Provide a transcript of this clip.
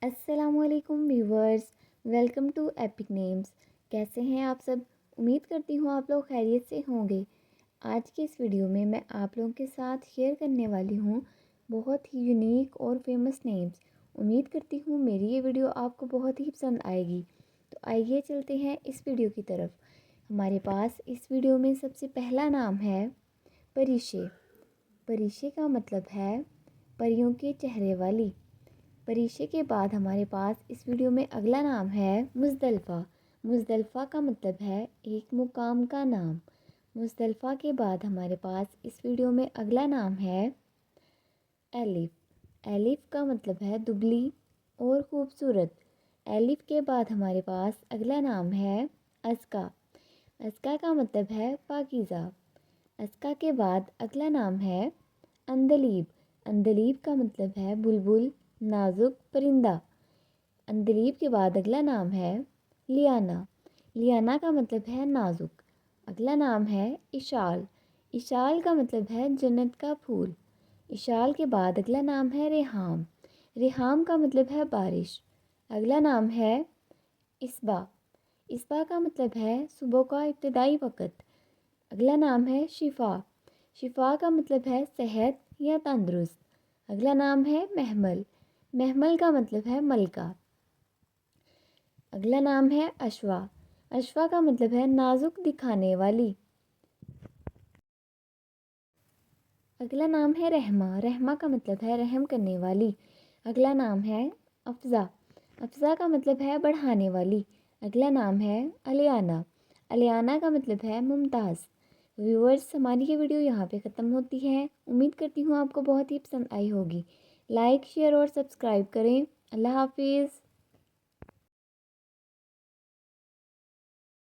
السلام علیکم viewers, welcome to epic names. کیسے ہیں آپ سب؟ امید کرتی ہوں آپ لوگ خیریت سے ہوں گے۔ آج کی اس ویڈیو میں آپ لوگوں کے ساتھ شیئر کرنے والی ہوں بہت ہی یونیک اور فیمس نیمز۔ امید کرتی ہوں میری یہ ویڈیو آپ کو بہت ہی پسند آئے گی۔ تو آئیے چلتے ہیں اس ویڈیو کی طرف۔ ہمارے پاس اس ویڈیو میں سب سے پہلا نام ہے پریشے۔ پریشے کا مطلب ہے پریوں کے چہرے والی۔ پریشے کے بعد ہمارے پاس اس ویڈیو میں اگلا نام ہے مزدلفہ۔ مزدلفہ کا مطلب ہے ایک مقام کا نام۔ مزدلفہ کے بعد ہمارے پاس اس ویڈیو میں اگلا نام ہے ایلف۔ ایلف کا مطلب ہے دبلی اور خوبصورت۔ ایلف کے بعد ہمارے پاس اگلا نام ہے ازکیٰ۔ ازکیٰ کا مطلب ہے پاکیزہ۔ ازکیٰ کے بعد اگلا نام ہے عندلیب۔ عندلیب کا مطلب ہے بلبل، نازک پرندہ۔ عندلیب کے بعد اگلا نام ہے لیانا۔ لیانا کا مطلب ہے نازک۔ اگلا نام ہے اشال۔ اشال کا مطلب ہے جنت کا پھول۔ اشال کے بعد اگلا نام ہے ریحام۔ ریحام کا مطلب ہے بارش۔ اگلا نام ہے اصبع۔ اصبع کا مطلب ہے صبح کا ابتدائی وقت۔ اگلا نام ہے شفا۔ شفا کا مطلب ہے صحت یا تندرست۔ اگلا نام ہے محمل۔ محمل کا مطلب ہے ملکہ۔ اگلا نام ہے اشوا۔ اشوا کا مطلب ہے نازک دکھانے والی۔ اگلا نام ہے رحمہ۔ رحمہ کا مطلب ہے رحم کرنے والی۔ اگلا نام ہے افضا۔ افضا کا مطلب ہے بڑھانے والی۔ اگلا نام ہے الیانا۔ الیانا کا مطلب ہے ممتاز۔ ویورز، ہماری یہ ویڈیو یہاں پہ ختم ہوتی ہے۔ امید کرتی ہوں آپ کو بہت ہی پسند آئی ہوگی۔ لائک، شیئر اور سبسکرائب کریں۔ اللہ حافظ۔